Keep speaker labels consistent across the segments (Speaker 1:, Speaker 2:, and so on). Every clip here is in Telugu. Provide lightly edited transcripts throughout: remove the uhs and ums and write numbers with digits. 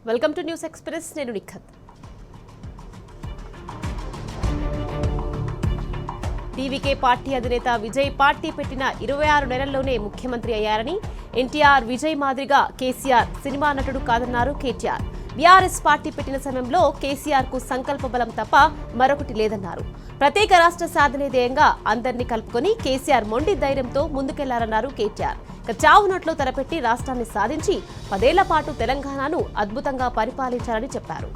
Speaker 1: Welcome to news express. నేను నిఖత్. టీవీకే పార్టీ అధినేత విజయ్ పార్టీ పెట్టిన 26 నెలల్లోనే ముఖ్యమంత్రి అయ్యారని, ఎన్టీఆర్ విజయ్ మాదిరిగా కేసీఆర్ సినిమా నటుడు కాదన్నారు కేటీఆర్. బీఆర్ఎస్ పార్టీ పెట్టిన సమయంలో కేసీఆర్ కు సంకల్ప బలం తప్ప మరొకటి లేదన్నారు. ప్రత్యేక రాష్ట్ర సాధనే ధ్యేయంగా అందరినీ కలుపుకొని కేసీఆర్ మొండి ధైర్యంతో ముందుకెళ్లారన్నారు కేటీఆర్. చావు నోట్లో తలపెట్టి రాష్ట్రాన్ని సాధించి 10 ఏళ్ల పాటు తెలంగాణను అద్భుతంగా పరిపాలించారని చెప్పారు.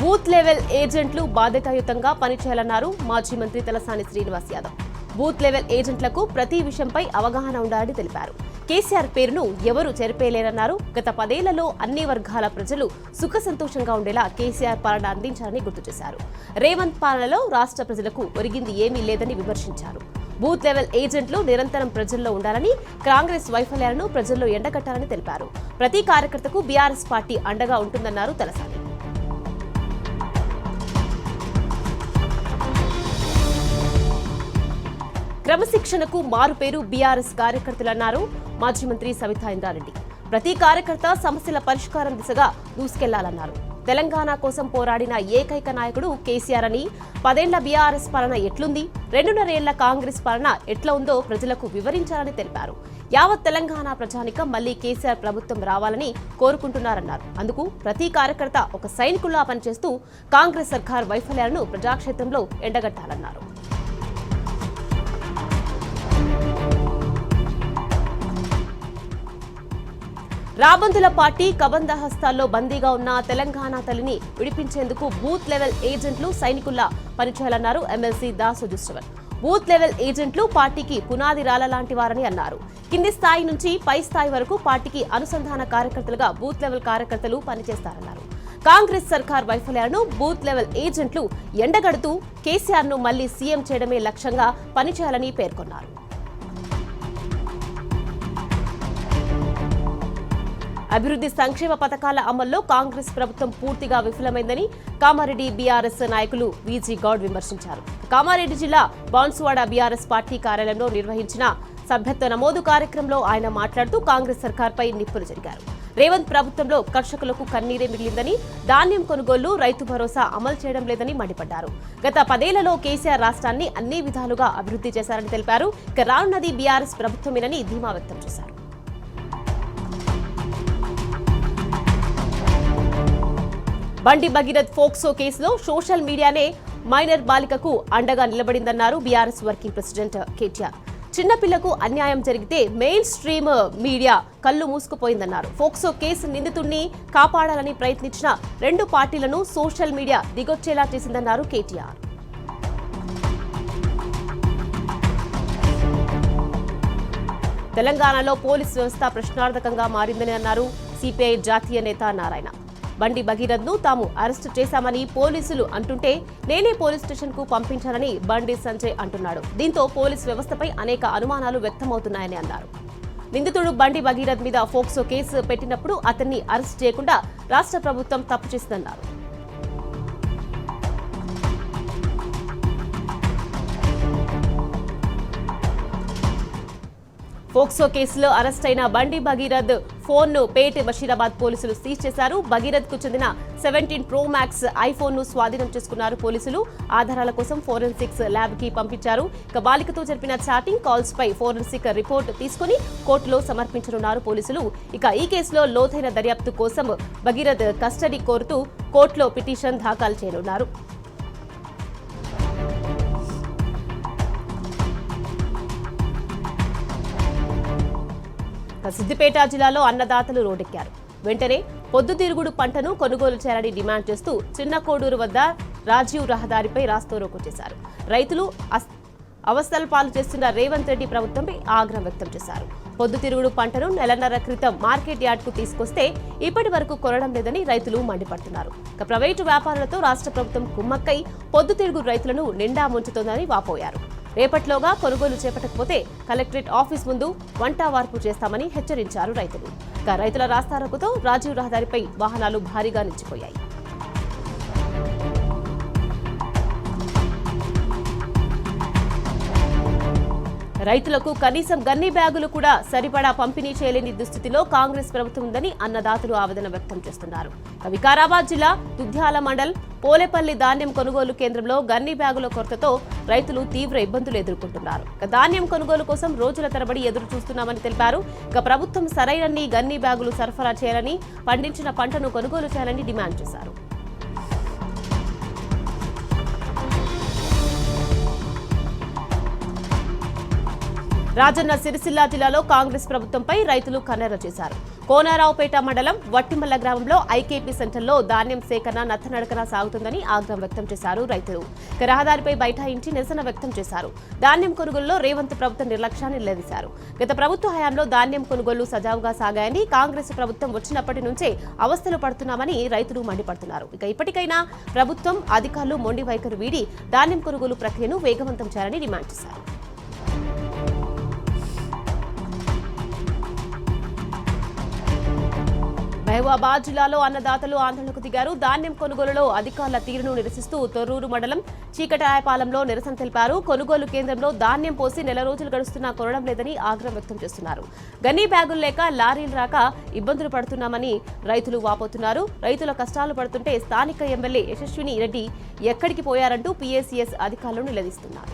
Speaker 1: బూత్ లెవెల్ ఏజెంట్లు బాధ్యతాయుతంగా పనిచేయాలన్నారు మాజీ మంత్రి తలసాని శ్రీనివాస్ యాదవ్. బూత్ లెవెల్ ఏజెంట్లకు ప్రతి విషయంపై అవగాహన ఉండాలని తెలిపారు. కేసీఆర్ పేరును ఎవరూ చెరిపేయలేరన్నారు. గత 10 ఏళ్లలో అన్ని వర్గాల ప్రజలు సుఖ సంతోషంగా ఉండేలా కేసీఆర్ పాలన అందించారని గుర్తు చేశారు. రేవంత్ పాలనలో రాష్ట్ర ప్రజలకు ఒరిగింది ఏమీ లేదని విమర్శించారు. బూత్ లెవెల్ ఏజెంట్లు నిరంతరం ప్రజల్లో ఉండాలని, కాంగ్రెస్ వైఫల్యాలను ప్రజల్లో ఎండగట్టాలని తెలిపారు. ప్రతి కార్యకర్తకు బీఆర్ఎస్ పార్టీ అండగా ఉంటుందన్నారు తలసాని. క్రమశిక్షణకు మారుపేరు బీఆర్ఎస్ కార్యకర్తలన్నారు మాజీ మంత్రి సవితా ఇంద్రారెడ్డి. ప్రతి కార్యకర్త సమస్యల పరిష్కారం దిశగా దూసుకెళ్లాలన్నారు. తెలంగాణ కోసం పోరాడిన ఏకైక నాయకుడు కేసీఆర్ అని, 10 ఏళ్ల బీఆర్ఎస్ పాలన ఎట్లుంది, 2.5 ఏళ్ల కాంగ్రెస్ పాలన ఎట్లా ఉందో ప్రజలకు వివరించాలని తెలిపారు. యావత్ తెలంగాణ ప్రజానికం మళ్లీ కేసీఆర్ ప్రభుత్వం రావాలని కోరుకుంటున్నారన్నారు. అందుకు ప్రతి కార్యకర్త ఒక సైనికుల్లా పనిచేస్తూ కాంగ్రెస్ సర్కార్ వైఫల్యాలను ప్రజాక్షేత్రంలో ఎండగట్టాలన్నారు. రాబందుల పార్టీ కబంధ హస్తాల్లో బందీగా ఉన్న తెలంగాణ తల్లిని విడిపించేందుకు బూత్ లెవెల్ ఏజెంట్లు సైనికుల్లా పనిచేయాలన్నారు ఎమ్మెల్సీ దాసు జుస్టవన్. బూత్ లెవెల్ ఏజెంట్లు పార్టీకి పునాది రాళ్ల లాంటి వారని అన్నారు. కింది స్థాయి నుంచి పై స్థాయి వరకు పార్టీకి అనుసంధాన కార్యకర్తలుగా బూత్ లెవెల్ కార్యకర్తలు పనిచేస్తారన్నారు. కాంగ్రెస్ సర్కార్ వైఫల్యాలను బూత్ లెవెల్ ఏజెంట్లు ఎండగడుతూ కేసీఆర్ ను మళ్లీ సీఎం చేయడమే లక్ష్యంగా పనిచేయాలని పేర్కొన్నారు. అభివృద్ధి సంక్షేమ పథకాల అమల్లో కాంగ్రెస్ ప్రభుత్వం పూర్తిగా విఫలమైందని కామారెడ్డి బీఆర్ఎస్ నాయకులు వీజీ గౌడ్ విమర్శించారు. కామారెడ్డి జిల్లా బాన్సువాడ బీఆర్ఎస్ పార్టీ కార్యాలయంలో నిర్వహించిన సభ్యత్వ నమోదు కార్యక్రమంలో ఆయన మాట్లాడుతూ కాంగ్రెస్ సర్కార్పై నిప్పులు జరిగారు. రేవంత్ ప్రభుత్వంలో కర్షకులకు కన్నీరే మిగిలిందని, ధాన్యం కొనుగోలు, రైతు భరోసా అమలు చేయడం లేదని మండిపడ్డారు. గత 10 ఏళ్లలో కేసీఆర్ రాష్ట్రాన్ని అన్ని విధాలుగా అభివృద్ధి చేశారని తెలిపారు. ఇక రానున్నది బీఆర్ఎస్ ప్రభుత్వమేనని ధీమా వ్యక్తం చేశారు. బండి భగీరథ్ ఫోక్సో కేసులో సోషల్ మీడియానే మైనర్ బాలికకు అండగా నిలబడిందన్నారు బీఆర్ఎస్ వర్కింగ్ ప్రెసిడెంట్ కేటీఆర్. చిన్నపిల్లకు అన్యాయం జరిగితే మెయిన్ స్ట్రీమ్ మీడియా కళ్ళు మూసుకుపోయిందన్నారు. ఫోక్సో కేసు నిందితుడిని కాపాడాలని ప్రయత్నించిన 2 పార్టీలను సోషల్ మీడియా దిగొచ్చేలా చేసిందన్నారు కేటీఆర్. తెలంగాణలో పోలీస్ వ్యవస్థ ప్రశ్నార్థకంగా మారిందని అన్నారు సిపిఐ జాతీయ నేత నారాయణ. బండి భగీరథ్ ను తాము అరెస్టు చేశామని పోలీసులు అంటుంటే నేనే పోలీస్ స్టేషన్ కు పంపించానని బండి సంజయ్ అంటున్నాడు. దీంతో పోలీస్ వ్యవస్థపై అనేక అనుమానాలు వ్యక్తమవుతున్నాయని అన్నారు. నిందితుడు బండి భగీరథ్ మీద ఫోక్సో కేసు పెట్టినప్పుడు అతన్ని అరెస్ట్ చేయకుండా రాష్ట్ర ప్రభుత్వం తప్పు చేసిందన్నారు. ఫోక్సో కేసులో అరెస్ట్ అయిన బండి భగీరథ్ ఫోన్ ను పేట్ బషీరాబాద్ పోలీసులు సీజ్ చేశారు. భగీరథ్ కు చెందిన 17 Pro Max ఐఫోన్ ను స్వాధీనం చేసుకున్నారు పోలీసులు. ఆధారాల కోసం ఫోరెన్సిక్స్ ల్యాబ్ కి పంపించారు. ఇక బాలికతో జరిపిన చాటింగ్ కాల్స్ పై ఫోరెన్సిక్ రిపోర్ట్ తీసుకుని కోర్టులో సమర్పించనున్నారు పోలీసులు. ఇక ఈ కేసులో లోతైన దర్యాప్తు కోసం భగీరథ్ కస్టడీ కోరుతూ కోర్టులో పిటిషన్ దాఖలు చేయనున్నారు. సిద్దిపేట జిల్లాలో అన్నదాతలు రోడ్డెక్కారు. వెంటనే పొద్దుతిరుగుడు పంటను కొనుగోలు చేయాలని డిమాండ్ చేస్తూ చిన్న కోడూరు వద్ద రాజీవ్ రహదారిపై రాస్తారోకో చేశారు. రైతులు అవస్థల పాలు చేస్తున్న రేవంత్ రెడ్డి ప్రభుత్వంపై ఆగ్రహం వ్యక్తం చేశారు. పొద్దుతిరుగుడు పంటను 1.5 నెలల క్రితం మార్కెట్ యార్డ్ కు తీసుకొస్తే ఇప్పటి వరకు కొనడం లేదని రైతులు మండిపడుతున్నారు. ఇక ప్రైవేటు వ్యాపారులతో రాష్ట్ర ప్రభుత్వం కుమ్మక్కై పొద్దుతిరుగుడు రైతులను నిండా ముంచుతోందని వాపోయారు. రేపట్లోగా కొనుగోలు చేపట్టకపోతే కలెక్టరేట్ ఆఫీస్ ముందు వంట వార్పు చేస్తామని హెచ్చరించారు రైతులు. ఇక రైతుల రాస్తారోకోతో రాజీవ్ రహదారిపై వాహనాలు భారీగా నిలిచిపోయాయి. రైతులకు కనీసం గన్ని బ్యాగులు కూడా సరిపడా పంపిణీ చేయలేని దుస్థితిలో కాంగ్రెస్ ప్రభుత్వం ఉందని అన్నదాతలు ఆవేదన వ్యక్తం చేస్తున్నారు. వికారాబాద్ జిల్లా దుద్యాల మండల్ పోలేపల్లి ధాన్యం కొనుగోలు కేంద్రంలో గన్ని బ్యాగుల కొరతతో రైతులు తీవ్ర ఇబ్బందులు ఎదుర్కొంటున్నారు. ధాన్యం కొనుగోలు కోసం రోజుల తరబడి ఎదురు చూస్తున్నామని తెలిపారు. ప్రభుత్వం సరైనన్ని గన్ని బ్యాగులు సరఫరా చేయాలని, పండించిన పంటను కొనుగోలు చేయాలని డిమాండ్ చేశారు. రాజన్న సిరిసిల్ల జిల్లాలో కాంగ్రెస్ ప్రభుత్వంపై రైతులు కన్నెర్ర చేశారు. కోనారావుపేట మండలం వట్టిమల్ల గ్రామంలో ఐకేపీ సెంటర్లో ధాన్యం సేకరణ నత్తనడకన సాగుతుందని ఆగ్రహం వ్యక్తం చేశారు రైతులు. రహదారిపై బైఠాయించి నిరసన వ్యక్తం చేశారు. ధాన్యం కొనుగోలులో రేవంత్ ప్రభుత్వం నిర్లక్ష్యాన్ని నిలదీశారు. గత ప్రభుత్వ హయాంలో ధాన్యం కొనుగోలు సజావుగా సాగాయని, కాంగ్రెస్ ప్రభుత్వం వచ్చినప్పటి నుంచే అవస్థలు పడుతున్నామని రైతులు మండిపడుతున్నారు. ఇప్పటికైనా ప్రభుత్వం అధికారులు మొండి వైఖరి వీడి ధాన్యం కొనుగోలు ప్రక్రియను వేగవంతం చేయాలని డిమాండ్ చేశారు. మహబూబాబాద్ జిల్లాలో అన్నదాతలు ఆందోళనకు దిగారు. ధాన్యం కొనుగోలులో అధికారుల తీరును నిరసిస్తూ తొర్రూరు మండలం చీకటాయపాలెంలో నిరసన తెలిపారు. కొనుగోలు కేంద్రంలో ధాన్యం పోసి నెల రోజులు గడుస్తున్నా కొనడం లేదని ఆగ్రహం వ్యక్తం చేస్తున్నారు. గన్నీ బ్యాగులు లేక లారీలు రాక ఇబ్బందులు పడుతున్నామని రైతులు వాపోతున్నారు. రైతుల కష్టాలు పడుతుంటే స్థానిక ఎమ్మెల్యే యశస్విని రెడ్డి ఎక్కడికి పోయారంటూ పీఏసీఎస్ అధికారులను నిలదీస్తున్నారు.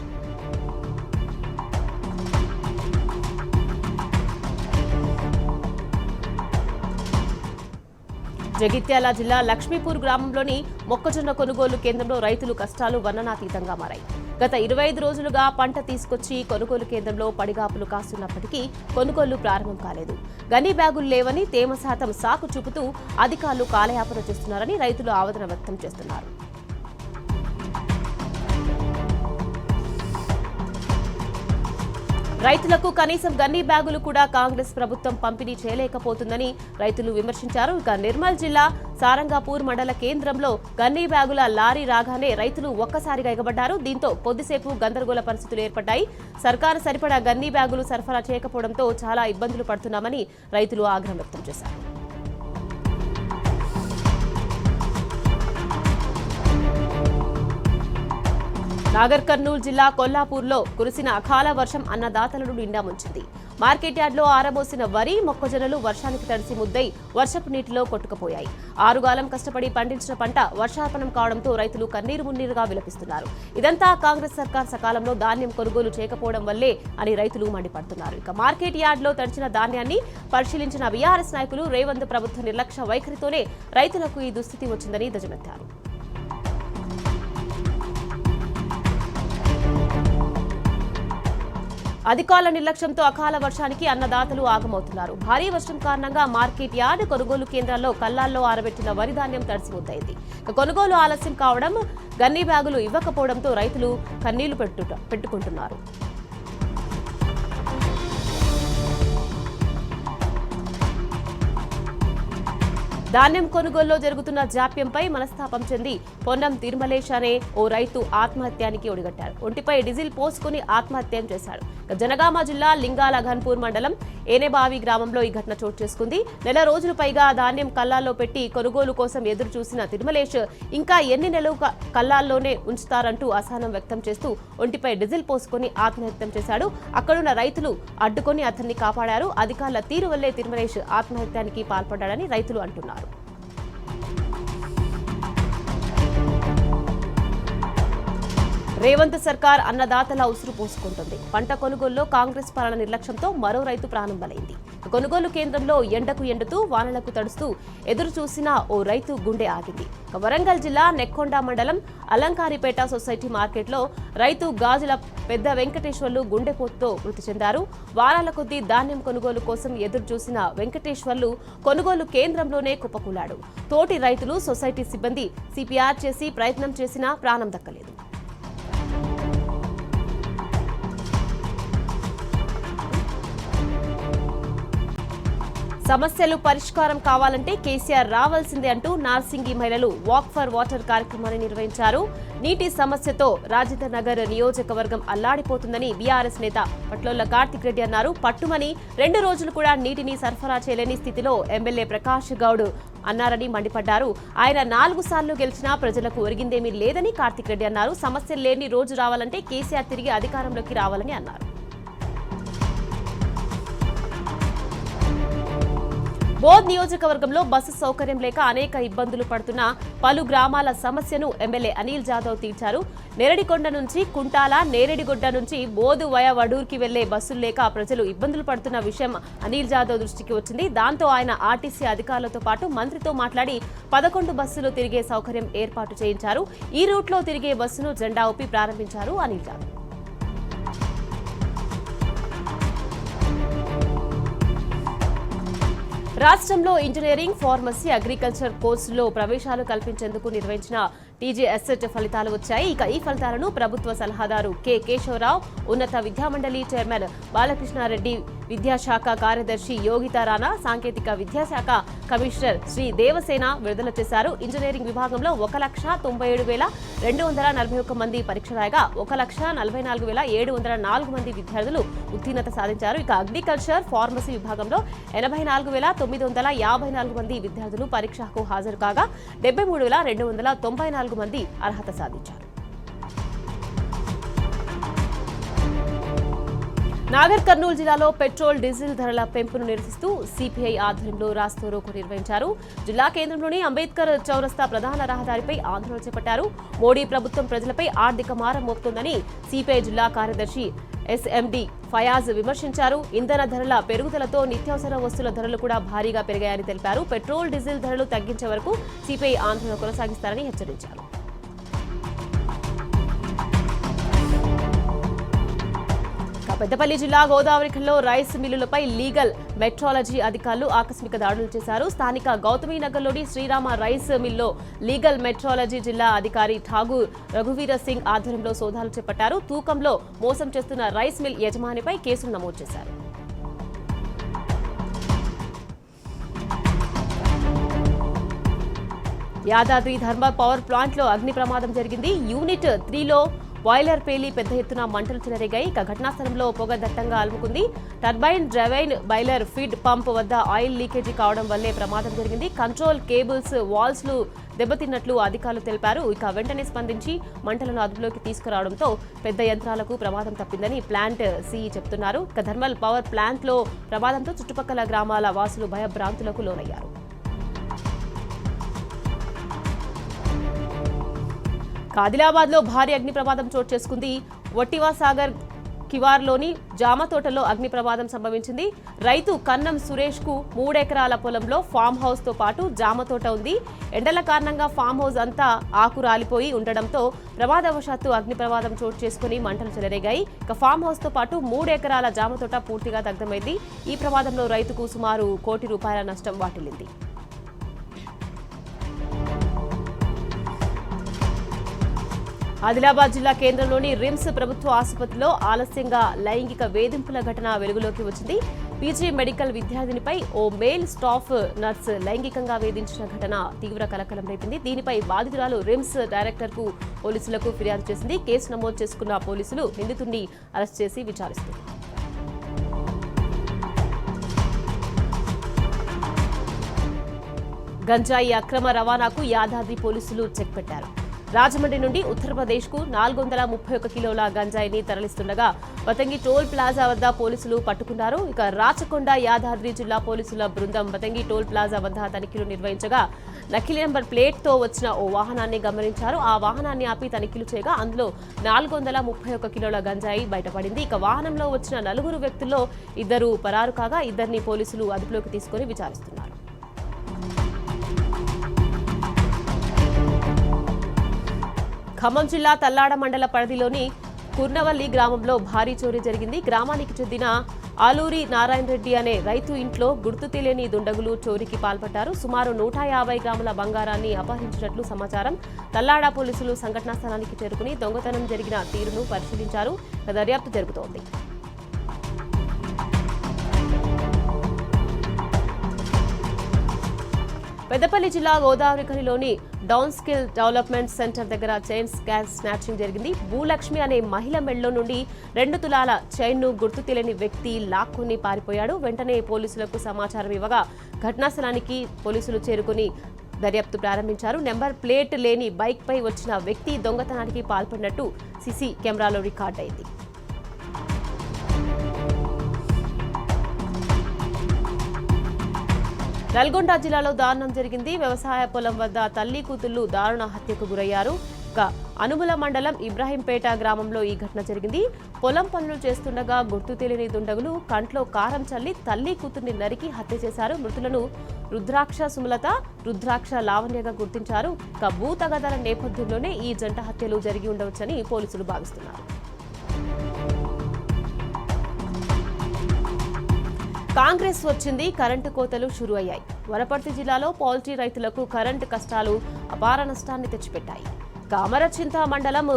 Speaker 1: జగిత్యాల జిల్లా లక్ష్మీపూర్ గ్రామంలోని మొక్కజొన్న కొనుగోలు కేంద్రంలో రైతులు కష్టాలు వర్ణనాతీతంగా మారాయి. గత 25 రోజులుగా పంట తీసుకొచ్చి కొనుగోలు కేంద్రంలో పడిగాపులు కాస్తున్నప్పటికీ కొనుగోలు ప్రారంభం కాలేదు. గనీ బ్యాగులు లేవని, తేమ శాతం సాకు చూపుతూ అధికారులు కాలయాపన చేస్తున్నారని రైతులు ఆవేదన వ్యక్తం చేస్తున్నారు. రైతులకు కనీసం గన్నీ బ్యాగులు కూడా కాంగ్రెస్ ప్రభుత్వం పంపిణీ చేయలేకపోతుందని రైతులు విమర్శించారు. నిర్మల్ జిల్లా సారంగాపూర్ మండల కేంద్రంలో గన్నీ బ్యాగుల లారీ రాగానే రైతులు ఒక్కసారిగా ఎగబడ్డారు. దీంతో కొద్దిసేపు గందరగోళ పరిస్థితులు ఏర్పడ్డాయి. సర్కారు సరిపడా గన్నీ బ్యాగులు సరఫరా చేయకపోవడంతో చాలా ఇబ్బందులు పడుతున్నామని రైతులు ఆగ్రహం వ్యక్తం చేశారు. నాగర్ కర్నూలు జిల్లా కొల్లాపూర్లో కురిసిన అకాల వర్షం అన్నదాతలను నిండా ముంచింది. మార్కెట్ యార్డ్లో ఆరబోసిన వరి, మొక్కజొన్నలు వర్షానికి తడిసి ముద్దై వర్షపు నీటిలో కొట్టుకుపోయాయి. ఆరుగాలం కష్టపడి పండించిన పంట వర్షాపనం కావడంతో రైతులు కన్నీరు మున్నీరుగా విలపిస్తున్నారు. ఇదంతా కాంగ్రెస్ సర్కార్ సకాలంలో ధాన్యం కొనుగోలు చేయకపోవడం వల్లే అని రైతులు మండిపడుతున్నారు. మార్కెట్ యార్డ్లో తడిచిన ధాన్యాన్ని పరిశీలించిన బీఆర్ఎస్ నాయకులు రేవంత్ ప్రభుత్వ నిర్లక్ష్య వైఖరితోనే రైతులకు ఈ దుస్థితి వచ్చిందని ధ్వజమెత్తారు. అధికారుల నిర్లక్ష్యంతో అకాల వర్షానికి అన్నదాతలు ఆగమవుతున్నారు. భారీ వర్షం కారణంగా మార్కెట్ యార్డ్, కొనుగోలు కేంద్రాల్లో కల్లాల్లో ఆరబెట్టిన వరి ధాన్యం తడిసి ముద్దయింది. కొనుగోలు ఆలస్యం కావడం, గన్నీ బ్యాగులు ఇవ్వకపోవడంతో రైతులు కన్నీళ్లు పెట్టుకుంటున్నారు. ధాన్యం కొనుగోలులో జరుగుతున్న జాప్యంపై మనస్తాపం చెంది పొన్నం తిరుమలేష్ అనే ఓ రైతు ఆత్మహత్యానికి ఒడిగట్టారు. ఒంటిపై డీజిల్ పోసుకుని ఆత్మహత్యం చేశాడు. జనగామ జిల్లా లింగాల ఘన్పూర్ మండలం ఏనేబావి గ్రామంలో ఈ ఘటన చోటు చేసుకుంది. నెల రోజులు పైగా ధాన్యం కల్లాల్లో పెట్టి కొనుగోలు కోసం ఎదురు చూసిన తిరుమలేష్ ఇంకా ఎన్ని నెలలు కల్లాల్లోనే ఉంచుతారంటూ అసహనం వ్యక్తం చేస్తూ ఒంటిపై డీజిల్ పోసుకుని ఆత్మహత్యం చేశాడు. అక్కడున్న రైతులు అడ్డుకొని అతన్ని కాపాడారు. అధికారుల తీరు వల్లే తిరుమలేష్ ఆత్మహత్యానికి పాల్పడ్డాడని రైతులు అంటున్నారు. రేవంత్ సర్కార్ అన్నదాతల ఉసురు పోసుకుంటుంది. పంట కొనుగోలులో కాంగ్రెస్ పాలన నిర్లక్ష్యంతో మరో రైతు ప్రాణం బలైంది. కొనుగోలు కేంద్రంలో ఎండకు ఎండుతూ వానలకు తడుస్తూ ఎదురు చూసిన ఓ రైతు గుండె ఆగింది. వరంగల్ జిల్లా నెక్కొండ మండలం అలంకారిపేట సొసైటీ మార్కెట్లో రైతు గాజుల పెద్ద వెంకటేశ్వర్లు గుండెపోటుతో మృతి చెందారు. వారాల కొద్దీ ధాన్యం కొనుగోలు కోసం ఎదురు చూసిన వెంకటేశ్వర్లు కొనుగోలు కేంద్రంలోనే కుప్పకూలాడు. తోటి రైతులు, సొసైటీ సిబ్బంది సిపిఆర్ చేసి ప్రయత్నం చేసినా ప్రాణం దక్కలేదు. సమస్యలు పరిష్కారం కావాలంటే కేసీఆర్ రావాల్సిందే అంటూ నార్సింగి మహిళలు వాక్ ఫర్ వాటర్ కార్యక్రమాన్ని నిర్వహించారు. నీటి సమస్యతో రాజేంద్ర నగర్ నియోజకవర్గం అల్లాడిపోతుందని బీఆర్ఎస్ నేత పట్లోళ్ల కార్తిక్ రెడ్డి అన్నారు. పట్టుమని 2 రోజులు కూడా నీటిని సరఫరా చేయలేని స్థితిలో ఎమ్మెల్యే ప్రకాష్ గౌడ్ అన్నారని మండిపడ్డారు. ఆయన 4 సార్లు గెలిచినా ప్రజలకు ఒరిగిందేమీ లేదని కార్తిక్ రెడ్డి అన్నారు. సమస్యలు లేని రోజు రావాలంటే కేసీఆర్ తిరిగి అధికారంలోకి రావాలని అన్నారు. బోధ్ నియోజకవర్గంలో బస్సు సౌకర్యం లేక అనేక ఇబ్బందులు పడుతున్న పలు గ్రామాల సమస్యను ఎమ్మెల్యే అనిల్ జాదవ్ తీర్చారు. నేరడికొండ నుంచి కుంటాల, నేరేడిగొడ్డ నుంచి బోధ్ వయా వడూర్కి వెళ్లే బస్సులు లేక ప్రజలు ఇబ్బందులు పడుతున్న విషయం అనిల్ జాదవ్ దృష్టికి వచ్చింది. దాంతో ఆయన ఆర్టీసీ అధికారులతో పాటు మంత్రితో మాట్లాడి 11 బస్సులు తిరిగే సౌకర్యం ఏర్పాటు చేయించారు. ఈ రూట్లో తిరిగే బస్సును జెండా ఊపి ప్రారంభించారు అనిల్ జాదవ్. రాష్ట్రంలో ఇంజనీరింగ్, ఫార్మసీ, అగ్రికల్చర్ కోర్సుల్లో ప్రవేశాలు కల్పించేందుకు నిర్వహించిన టీజీఎస్సెట్ ఫలితాలు వచ్చాయి. ఈ ఫలితాలను ప్రభుత్వ సలహాదారు కె కేశవరావు, ఉన్నత విద్యామండలి చైర్మన్ బాలకృష్ణారెడ్డి, విద్యాశాఖ కార్యదర్శి యోగితా రాణా, సాంకేతిక విద్యాశాఖ కమిషనర్ శ్రీ దేవసేన విడుదల చేశారు. ఇంజనీరింగ్ విభాగంలో 1,97,241 మంది పరీక్ష రాయగా 1,44,704 మంది విద్యార్థులు ఉత్తీర్ణత సాధించారు. ఇక అగ్రికల్చర్, ఫార్మసీ విభాగంలో 84,954 మంది విద్యార్థులు పరీక్షకు హాజరు కాగా 73,294 మంది అర్హత సాధించారు. నాగర్ కర్నూలు జిల్లాలో పెట్రోల్, డీజిల్ ధరల పెంపును నిరసిస్తూ సిపిఐ ఆధ్వర్యంలో రాస్తారోకో నిర్వహించారు. జిల్లా కేంద్రంలోని అంబేద్కర్ చౌరస్తా ప్రధాన రహదారిపై ఆందోళన చేపట్టారు. మోడీ ప్రభుత్వం ప్రజలపై ఆర్థిక భారం మోపుతోందని సిపిఐ జిల్లా కార్యదర్శి ఎస్ఎండి ఫయాజ్ విమర్శించారు. ఇంధన ధరల పెరుగుదలతో నిత్యావసర వస్తువుల ధరలు కూడా భారీగా పెరిగాయని తెలిపారు. పెట్రోల్, డీజిల్ ధరలు తగ్గించే వరకు సిపిఐ ఆందోళన కొనసాగిస్తారని హెచ్చరించారు. పెద్దపల్లి జిల్లా గోదావరిఖల్లో రైస్ మిల్లులపై లీగల్ మెట్రాలజీ అధికారులు ఆకస్మిక దాడులు చేశారు. స్థానిక గౌతమీనగర్లోని శ్రీరామ రైస్ మిల్లో లీగల్ మెట్రాలజీ జిల్లా అధికారి ఠాగూర్ రఘువీర సింగ్ ఆధ్వర్యంలో సోదాలు చేపట్టారు. తూకంలో మోసం చేస్తున్న రైస్ మిల్ యజమానిపై కేసులు నమోదు చేశారు. యాదాద్రి థర్మల్ పవర్ ప్లాంట్లో అగ్ని ప్రమాదం జరిగింది. యూనిట్ 3లో బాయిలర్ పేలి పెద్ద ఎత్తున మంటలు చెలరేగాయి. ఇక ఘటనా స్థలంలో పొగ దట్టంగా అలుముకుంది. టర్బైన్, డ్రైవైన్, బాయిలర్, ఫీడ్ పంప్ వద్ద ఆయిల్ లీకేజీ కావడం వల్లే ప్రమాదం జరిగింది. కంట్రోల్ కేబుల్స్, వాల్స్లు దెబ్బతిన్నట్లు అధికారులు తెలిపారు. ఇక వెంటనే స్పందించి మంటలను అదుపులోకి తీసుకురావడంతో పెద్ద యంత్రాలకు ప్రమాదం తప్పిందని ప్లాంట్ సిఈ చెబుతున్నారు. ఇక థర్మల్ పవర్ ప్లాంట్లో ప్రమాదంతో చుట్టుపక్కల గ్రామాల వాసులు భయభ్రాంతులకు లోనయ్యారు. ఆదిలాబాద్ లో భారీ అగ్ని ప్రమాదం చోటు చేసుకుంది. వట్టివా సాగర్ కివార్లోని జామ తోటలో అగ్ని ప్రమాదం సంభవించింది. రైతు కన్నం సురేష్ కు 3 ఎకరాల పొలంలో ఫామ్ హౌస్ తో పాటు జామ తోట ఉంది. ఎండల కారణంగా ఫామ్ హౌస్ అంతా ఆకు రాలిపోయి ఉండడంతో ప్రమాదవశాత్తు అగ్ని ప్రమాదం చోటు చేసుకుని మంటలు చెలరేగాయి. ఇక ఫామ్ హౌస్ తో పాటు 3 ఎకరాల జామ తోట పూర్తిగా దగ్ధమైంది. ఈ ప్రమాదంలో రైతుకు సుమారు ₹1 కోటి నష్టం వాటిల్లింది. ఆదిలాబాద్ జిల్లా కేంద్రంలోని రిమ్స్ ప్రభుత్వ ఆసుపత్రిలో ఆలస్యంగా లైంగిక వేధింపుల ఘటన వెలుగులోకి వచ్చింది. పీజీ మెడికల్ విద్యార్థినిపై ఓ మేల్ స్టాఫ్ నర్స్ లైంగికంగా వేధించిన ఘటన తీవ్ర కలకలం రేపింది. దీనిపై బాధితురాలు రిమ్స్ డైరెక్టర్కు పోలీసులకు ఫిర్యాదు చేసింది. కేసు నమోదు చేసుకున్న పోలీసులు నిందితుడిని అరెస్ట్ చేసి విచారిస్తున్నారు. గంజాయి అక్రమ రవాణాకు యాదాద్రి పోలీసులు చెక్ పెట్టారు. రాజమండ్రి నుండి ఉత్తరప్రదేశ్కు 431 కిలోల గంజాయిని తరలిస్తుండగా బతంగి టోల్ ప్లాజా వద్ద పోలీసులు పట్టుకున్నారు. ఇక రాచకొండ యాదాద్రి జిల్లా పోలీసుల బృందం బతంగి టోల్ ప్లాజా వద్ద తనిఖీలు నిర్వహించగా నకిలీ నెంబర్ ప్లేట్తో వచ్చిన ఓ వాహనాన్ని గమనించారు. ఆ వాహనాన్ని ఆపి తనిఖీలు చేయగా అందులో 431 కిలోల గంజాయి బయటపడింది. ఇక వాహనంలో వచ్చిన 4 వ్యక్తుల్లో 2 పరారు కాగా 2ని పోలీసులు అదుపులోకి తీసుకుని విచారిస్తున్నారు. ఖమ్మం జిల్లా తల్లాడ మండల పరిధిలోని కుర్నవల్లి గ్రామంలో భారీ చోరీ జరిగింది. గ్రామానికి చెందిన ఆలూరి నారాయణ రెడ్డి అనే రైతు ఇంట్లో గుర్తు తెలియని దుండగులు చోరీకి పాల్పడ్డారు. సుమారు 150 గ్రాముల బంగారాన్ని అపహరించినట్లు సమాచారం. తల్లాడ పోలీసులు సంఘటనా స్థలానికి చేరుకుని దొంగతనం జరిగిన తీరును పరిశీలించారు. దర్యాప్తు జరుగుతోంది. పెద్దపల్లి జిల్లా గోదావరిఖనిలోని డౌన్ స్కిల్ డెవలప్మెంట్ సెంటర్ దగ్గర చైన్ స్నాచింగ్ జరిగింది. భూలక్ష్మి అనే మహిళ మెడలో నుండి 2 తులాల చైన్ను గుర్తు తెలియని వ్యక్తి లాక్కొని పారిపోయాడు. వెంటనే పోలీసులకు సమాచారం ఇవ్వగా ఘటనా స్థలానికి పోలీసులు చేరుకుని దర్యాప్తు ప్రారంభించారు. నెంబర్ ప్లేట్ లేని బైక్ పై వచ్చిన వ్యక్తి దొంగతనానికి పాల్పడినట్టు సీసీ కెమెరాలో రికార్డైంది. నల్గొండ జిల్లాలో దారుణం జరిగింది. వ్యవసాయ పొలం వద్ద తల్లి కూతుళ్లు దారుణ హత్యకు గురయ్యారు. అనుముల మండలం ఇబ్రాహీంపేట గ్రామంలో ఈ ఘటన జరిగింది. పొలం పనులు చేస్తుండగా గుర్తు తెలియని దుండగులు కంట్లో కారం చల్లి తల్లి కూతుర్ని నరికి హత్య చేశారు. మృతులను రుద్రాక్ష సుమలత, రుద్రాక్ష లావణ్యగా గుర్తించారు. భూ తగాదాల నేపథ్యంలోనే ఈ జంట హత్యలు జరిగి ఉండవచ్చని పోలీసులు భావిస్తున్నారు. కాంగ్రెస్ వచ్చింది, కరెంటు కోతలు షురు అయ్యాయి. వనపర్తి జిల్లాలో పౌల్ట్రీ రైతులకు కరెంటు కష్టాలు అపార నష్టాన్ని తెచ్చిపెట్టాయి. అమరచింత మండలం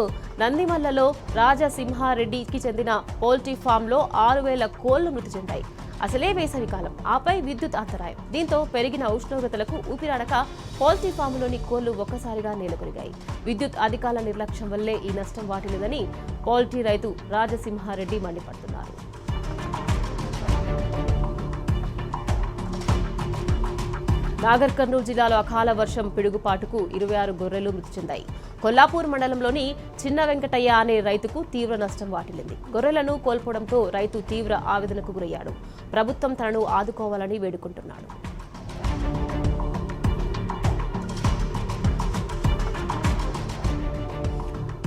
Speaker 1: నందిమల్లలో రాజసింహారెడ్డికి చెందిన పౌల్ట్రీ ఫామ్లో 6,000 కోళ్లు మృతి చెందాయి. అసలే వేసవికాలం, ఆపై విద్యుత్ అంతరాయం. దీంతో పెరిగిన ఉష్ణోగ్రతలకు ఊపిరాడక పౌల్ట్రీ ఫామ్లోని కోళ్లు ఒక్కసారిగా నేలకొరిగాయి. విద్యుత్ అధికారుల నిర్లక్ష్యం వల్లే ఈ నష్టం వాటిల్లిందని పౌల్ట్రీ రైతు రాజసింహారెడ్డి మండిపడుతున్నారు. నాగర్ కర్నూలు జిల్లాలో అకాల వర్షం పిడుగుపాటుకు 26 గొర్రెలు మృతి చెందాయి. కొల్లాపూర్ మండలంలోని చిన్న వెంకటయ్య అనే రైతుకు తీవ్ర నష్టం వాటిల్లింది. గొర్రెలను కోల్పోవడంతో రైతు తీవ్ర ఆవేదనకు గురయ్యాడు. ప్రభుత్వం తనను ఆదుకోవాలని వేడుకుంటున్నాడు.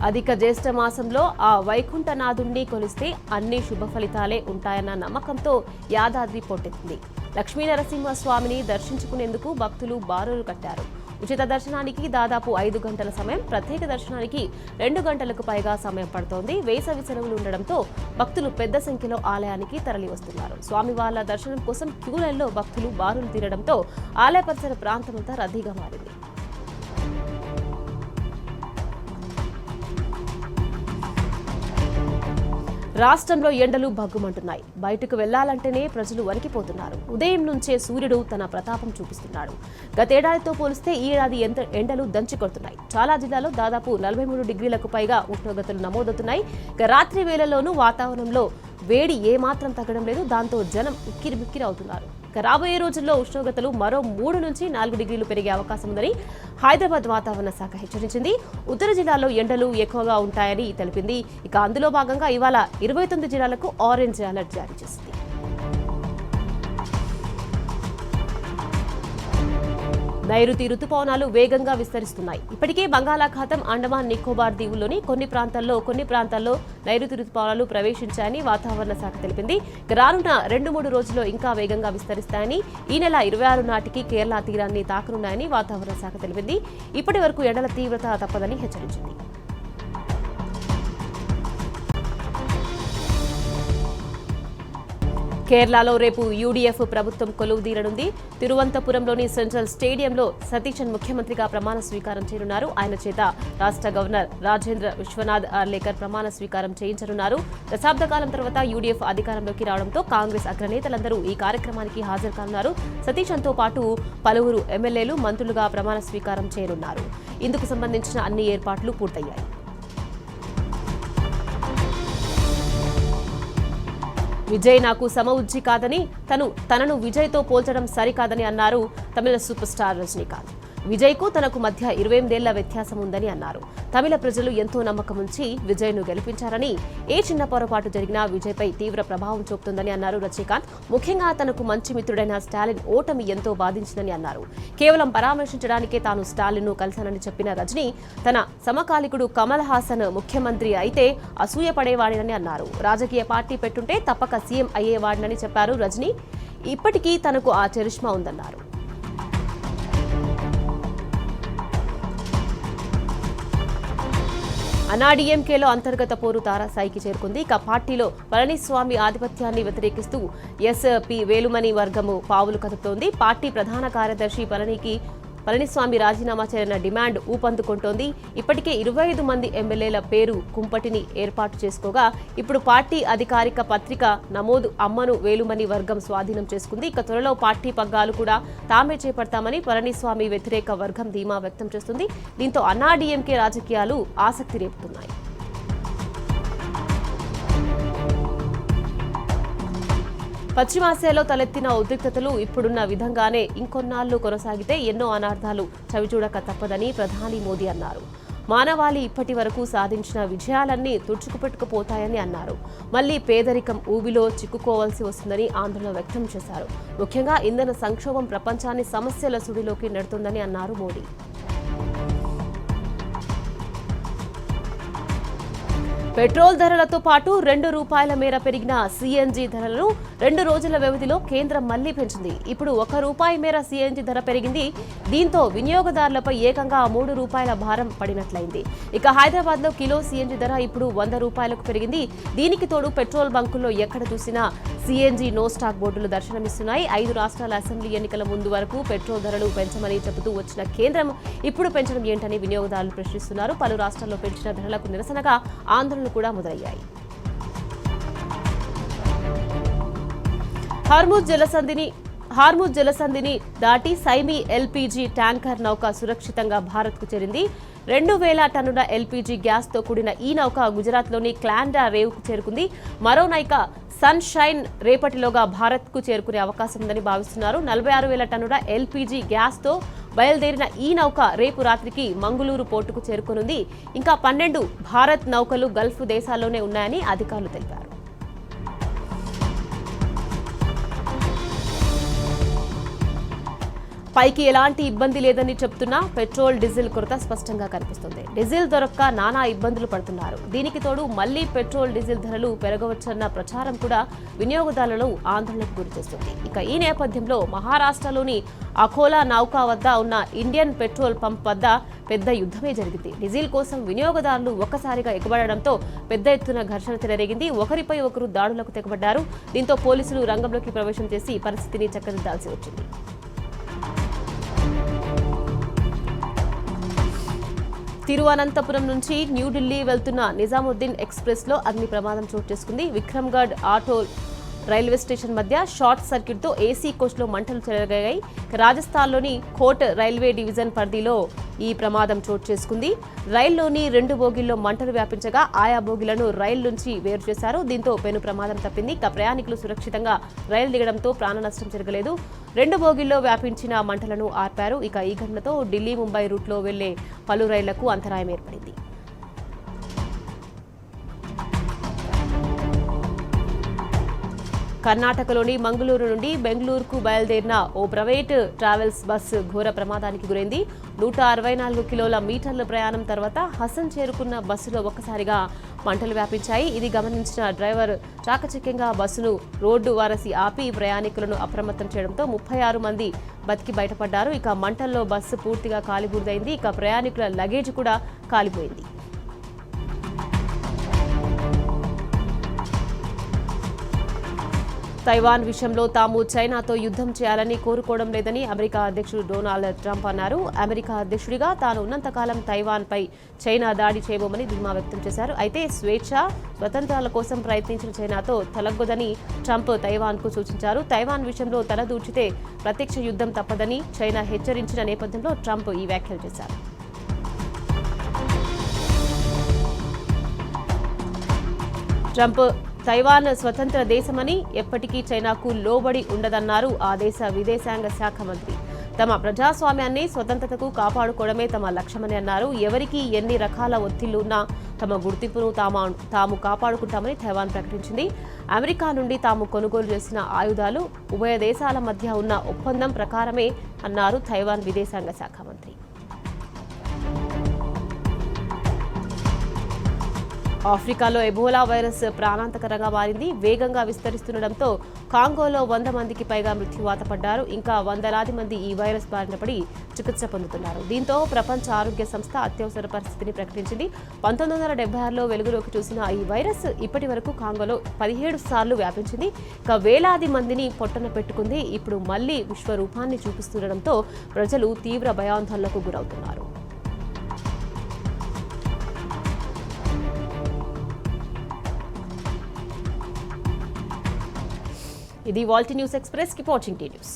Speaker 1: అధిక జ్యేష్ఠ మాసంలో ఆ వైకుంఠనాథుణ్ణి కొలిస్తే అన్ని శుభ ఫలితాలే ఉంటాయన్న నమ్మకంతో యాదాద్రి పోటెత్తింది. లక్ష్మీనరసింహస్వామిని దర్శించుకునేందుకు భక్తులు బారులు కట్టారు. ఉచిత దర్శనానికి దాదాపు 5 గంటల సమయం, ప్రత్యేక దర్శనానికి 2 గంటలకు పైగా సమయం పడుతోంది. వేసవి సెలవులు ఉండడంతో భక్తులు పెద్ద సంఖ్యలో ఆలయానికి తరలి వస్తున్నారు. స్వామివార్ల దర్శనం కోసం క్యూ లైన్లో భక్తులు బారులు తీరడంతో ఆలయ పరిసర ప్రాంతమంతా రద్దీగా మారింది. రాష్ట్రంలో ఎండలు భగ్గుమంటున్నాయి. బయటకు వెళ్లాలంటేనే ప్రజలు వణికిపోతున్నారు. ఉదయం నుంచే సూర్యుడు తన ప్రతాపం చూపిస్తున్నాడు. గతేడాదితో పోలిస్తే ఈ ఏడాది ఎండలు దంచికొడుతున్నాయి. చాలా జిల్లాల్లో దాదాపు 43 డిగ్రీలకు పైగా ఉష్ణోగ్రతలు నమోదవుతున్నాయి. రాత్రి వేళల్లోనూ వాతావరణంలో వేడి ఏమాత్రం తగ్గడం లేదు. దాంతో జనం ఉక్కిరిబిక్కిరి అవుతున్నారు. రాబోయే రోజుల్లో ఉష్ణోగ్రతలు మరో 3 నుంచి 4 డిగ్రీలు పెరిగే అవకాశం ఉందని హైదరాబాద్ వాతావరణ శాఖ హెచ్చరించింది. ఉత్తర జిల్లాల్లో ఎండలు ఎక్కువగా ఉంటాయని తెలిపింది. ఇక అందులో భాగంగా ఇవాళ 29 జిల్లాలకు ఆరెంజ్ అలర్ట్ జారీ చేసింది. నైరుతి రుతుపవనాలు వేగంగా విస్తరిస్తున్నాయి. ఇప్పటికే బంగాళాఖాతం, అండమాన్ నికోబార్ దీవుల్లోని కొన్ని ప్రాంతాల్లో నైరుతి రుతుపవనాలు ప్రవేశించాయని వాతావరణ శాఖ తెలిపింది. రానున్న 2-3 రోజుల్లో ఇంకా వేగంగా విస్తరిస్తాయని, ఈ నెల 26 నాటికి కేరళ తీరాన్ని తాకనున్నాయని వాతావరణ శాఖ తెలిపింది. ఇప్పటి వరకు ఎండల తీవ్రత తప్పదని హెచ్చరించింది. కేరళలో రేపు యూడీఎఫ్ ప్రభుత్వం కొలువుదీరనుంది. తిరువనంతపురంలోని సెంట్రల్ స్టేడియంలో సతీశన్ ముఖ్యమంత్రిగా ప్రమాణ స్వీకారం చేయనున్నారు. ఆయన చేత రాష్ట్ర గవర్నర్ రాజేంద్ర విశ్వనాథ్ ఆర్లేకర్ ప్రమాణ స్వీకారం చేయించనున్నారు. దశాబ్ద కాలం తర్వాత యూడీఎఫ్ అధికారంలోకి రావడంతో కాంగ్రెస్ అగ్రనేతలందరూ ఈ కార్యక్రమానికి హాజరు కానున్నారు. సతీశన్తో పాటు పలువురు ఎమ్మెల్యేలు, మంత్రులుగా ప్రమాణ స్వీకారం చేయనున్నారు. ఇందుకు సంబంధించిన అన్ని ఏర్పాట్లు పూర్తయ్యాయి. విజయ్ నాకు సమఉజ్జి కాదని, తనను విజయ్తో పోల్చడం సరికాదని అన్నారు తమిళ సూపర్ స్టార్ రజనీకాంత్. విజయ్కు తనకు మధ్య 28 ఏళ్ల వ్యత్యాసం ఉందని అన్నారు. తమిళ ప్రజలు ఎంతో నమ్మకం ఉంచి విజయ్ను గెలిపించారని, ఏ చిన్న పొరపాటు జరిగినా విజయ్పై తీవ్ర ప్రభావం చూపుతుందని అన్నారు రజనీకాంత్. ముఖ్యంగా తనకు మంచి మిత్రుడైన స్టాలిన్ ఓటమి ఎంతో బాధించిందని అన్నారు. కేవలం పరామర్శించడానికే తాను స్టాలిన్ను కలిశానని చెప్పిన రజనీ, తన సమకాలికుడు కమల్ హాసన్ ముఖ్యమంత్రి అయితే అసూయపడేవాడినని అన్నారు. రాజకీయ పార్టీ పెట్టుంటే తప్పక సీఎం అయ్యేవాడినని చెప్పారు రజనీ. ఇప్పటికీ తనకు ఆ చరిష్మా ఉందన్నారు. అన్నాడీఎంకేలో అంతర్గత పోరు తారాస్థాయికి చేరుకుంది. ఇక పార్టీలో పళనిస్వామి ఆధిపత్యాన్ని వ్యతిరేకిస్తూ ఎస్పీ వేలుమణి వర్గము పావులు కదుపుతోంది. పార్టీ ప్రధాన కార్యదర్శి పళనిస్వామి రాజీనామా చేయాలన్న డిమాండ్ ఊపందుకుంటోంది. ఇప్పటికే 25 మంది ఎమ్మెల్యేల పేరు కుంపటిని ఏర్పాటు చేసుకోగా, ఇప్పుడు పార్టీ అధికారిక పత్రిక నమోదు అమ్మను వేలుమణి వర్గం స్వాధీనం చేసుకుంది. ఇక త్వరలో పార్టీ పగ్గాలు కూడా తామే చేపడతామని పళనిస్వామి వ్యతిరేక వర్గం ధీమా వ్యక్తం చేస్తుంది. దీంతో అన్నాడీఎంకే రాజకీయాలు ఆసక్తి రేపుతున్నాయి. పశ్చిమాసియాలో తలెత్తిన ఉద్రిక్తతలు ఇప్పుడున్న విధంగానే ఇంకొన్నాళ్లు కొనసాగితే ఎన్నో అనార్థాలు చవిచూడక తప్పదని ప్రధాని మోదీ అన్నారు. మానవాళి ఇప్పటి వరకు సాధించిన విజయాలన్నీ తుడుచుకుపెట్టుకుపోతాయని అన్నారు. మళ్లీ పేదరికం ఊబిలో చిక్కుకోవాల్సి వస్తుందని ఆందోళన వ్యక్తం చేశారు. ముఖ్యంగా ఇంధన సంక్షోభం ప్రపంచాన్ని సమస్యల సుడిలోకి నెడుతుందని అన్నారు మోడీ. పెట్రోల్ ధరలతో పాటు ₹2 మేర పెరిగిన సీఎన్జీ ధరలను 2 రోజుల వ్యవధిలో కేంద్రం మళ్లీ పెంచింది. ఇప్పుడు ₹1 మేర సీఎన్జీ ధర పెరిగింది. దీంతో వినియోగదారులపై ఏకంగా ₹3 భారం పడినట్లయింది. ఇక హైదరాబాద్లో కిలో సీఎన్జీ ధర ఇప్పుడు ₹100కు పెరిగింది. దీనికి తోడు పెట్రోల్ బంకుల్లో ఎక్కడ చూసినా సీఎన్జీ నో స్టాక్ బోర్డులు దర్శనమిస్తున్నాయి. 5 రాష్ట్రాల అసెంబ్లీ ఎన్నికల ముందు వరకు పెట్రోల్ ధరలు పెంచమని చెబుతూ వచ్చిన కేంద్రం ఇప్పుడు పెంచడం ఏంటని వినియోగదారులు ప్రశ్నిస్తున్నారు. పలు రాష్ట్రాల్లో పెంచిన ధరలకు నిరసనగా ఆందోళన కూడా మొదలయ్యాయి. హార్ముజ్ జలసంధిని దాటి సైమీ ఎల్పీజీ ట్యాంకర్ నౌక సురక్షితంగా భారత్కు చేరింది. 2000 టన్నుల ఎల్పీజీ గ్యాస్తో కూడిన ఈ నౌక గుజరాత్లోని క్లాండా రేవుకు చేరుకుంది. మరో నౌక సన్ షైన్ రేపటిలోగా భారత్కు చేరుకునే అవకాశం ఉందని భావిస్తున్నారు. 46,000 టన్నుల ఎల్పీజీ గ్యాస్తో బయలుదేరిన ఈ నౌక రేపు రాత్రికి మంగుళూరు పోర్టుకు చేరుకోనుంది. ఇంకా 12 భారత్ నౌకలు గల్ఫ్ దేశాల్లోనే ఉన్నాయని అధికారులు తెలిపారు. పైకి ఎలాంటి ఇబ్బంది లేదని చెప్తున్నా పెట్రోల్ డీజిల్ కొరత స్పష్టంగా కనిపిస్తుంది. డీజిల్ దొరక్క నానా ఇబ్బందులు పడుతున్నారు. దీనికి తోడు మళ్లీ పెట్రోల్ డీజిల్ ధరలు పెరగవచ్చన్న ప్రచారం కూడా వినియోగదారులను ఆందోళనకు గురిచేస్తుంది. ఇక ఈ నేపథ్యంలో మహారాష్ట్రలోని అకోలా నౌకా వద్ద ఉన్న ఇండియన్ పెట్రోల్ పంప్ వద్ద పెద్ద యుద్ధమే జరిగింది. డీజిల్ కోసం వినియోగదారులు ఒక్కసారిగా ఎగబడడంతో పెద్ద ఎత్తున ఘర్షణ చెలరేగింది. ఒకరిపై ఒకరు దాడులకు తెగబడ్డారు. దీంతో పోలీసులు రంగంలోకి ప్రవేశం చేసి పరిస్థితిని చక్కదిద్దాల్సి వచ్చింది. తిరువనంతపురం నుంచి న్యూఢిల్లీ వెళ్తున్న నిజాముద్దీన్ ఎక్స్ప్రెస్లో అగ్ని ప్రమాదం చోటు చేసుకుంది. విక్రమ్గఢ్ ఆటో రైల్వే స్టేషన్ మధ్య షార్ట్ సర్క్యూట్తో ఏసీ కోచ్లో మంటలు చెలరేగాయి. రాజస్థాన్లోని కోట్ రైల్వే డివిజన్ పరిధిలో ఈ ప్రమాదం చోటు చేసుకుంది. రైల్లోని 2 బోగీల్లో మంటలు వ్యాపించగా ఆయా బోగీలను రైలు నుంచి వేరు చేశారు. దీంతో పెను ప్రమాదం తప్పింది. ఇక ప్రయాణికులు సురక్షితంగా రైలు దిగడంతో ప్రాణ నష్టం జరగలేదు. 2 బోగీల్లో వ్యాపించిన మంటలను ఆర్పారు. ఇక ఈ ఘటనతో ఢిల్లీ ముంబై రూట్లో వెళ్లే పలు రైళ్లకు అంతరాయం ఏర్పడింది. కర్ణాటకలోని మంగళూరు నుండి బెంగళూరుకు బయలుదేరిన ఓ ప్రైవేట్ ట్రావెల్స్ బస్సు ఘోర ప్రమాదానికి గురైంది. 164 కిలోల మీటర్ల ప్రయాణం తర్వాత హసన్ చేరుకున్న బస్సులో ఒక్కసారిగా మంటలు వ్యాపించాయి. ఇది గమనించిన డ్రైవర్ చాకచక్యంగా బస్సును రోడ్డు వారసి ఆపి ప్రయాణికులను అప్రమత్తం చేయడంతో 36 మంది బతికి బయటపడ్డారు. ఇక మంటల్లో బస్సు పూర్తిగా కాలిబూడిదైంది. ఇక ప్రయాణికుల లగేజ్ కూడా కాలిపోయింది. తైవాన్ విషయంలో తాము చైనాతో యుద్ధం చేయాలని కోరుకోవడం లేదని అమెరికా అధ్యక్షుడు డొనాల్డ్ ట్రంప్ అన్నారు. అమెరికా అధ్యక్షుడిగా తాను ఉన్నంతకాలం తైవాన్పై చైనా దాడి చేయబోమని ధీమా వ్యక్తం చేశారు. అయితే స్వేచ్ఛ, స్వతంత్రాల కోసం ప్రయత్నించిన చైనాతో తలగ్గొదని ట్రంప్ తైవాన్కు సూచించారు. తైవాన్ విషయంలో తలదూర్చితే ప్రత్యక్ష యుద్ధం తప్పదని చైనా హెచ్చరించిన నేపథ్యంలో ట్రంప్ ఈ వ్యాఖ్యలు చేశారు. ట్రంప్ తైవాన్ స్వతంత్ర దేశమని, ఎప్పటికీ చైనాకు లోబడి ఉండదన్నారు ఆ దేశ విదేశాంగ శాఖ మంత్రి. తమ ప్రజాస్వామ్యాన్ని, స్వతంత్రతకు కాపాడుకోవడమే తమ లక్ష్యమని అన్నారు. ఎవరికి ఎన్ని రకాల ఒత్తిళ్లు ఉన్నా తమ గుర్తింపును తాము కాపాడుకుంటామని తైవాన్ ప్రకటించింది. అమెరికా నుండి తాము కొనుగోలు చేసిన ఆయుధాలు ఉభయ దేశాల మధ్య ఉన్న ఒప్పందం ప్రకారమే అన్నారు తైవాన్ విదేశాంగ శాఖ మంత్రి. ఆఫ్రికాలో ఎబోలా వైరస్ ప్రాణాంతకరంగా మారింది. వేగంగా విస్తరిస్తుండటంతో కాంగోలో 100 మందికి పైగా మృత్యువాత పడ్డారు. ఇంకా వందలాది మంది ఈ వైరస్ బారిన పడి చికిత్స పొందుతున్నారు. దీంతో ప్రపంచ ఆరోగ్య సంస్థ అత్యవసర పరిస్థితిని ప్రకటించింది. 1976లో వెలుగులోకి చూసిన ఈ వైరస్ ఇప్పటి వరకు కాంగోలో 17 సార్లు వ్యాపించింది. ఇక వేలాది మందిని పొట్టన పెట్టుకుంది. ఇప్పుడు మళ్లీ విశ్వరూపాన్ని చూపిస్తుండటంతో ప్రజలు తీవ్ర భయాందోళనకు గురవుతున్నారు. ఇది వాల్టీ news express. Keep watching T news.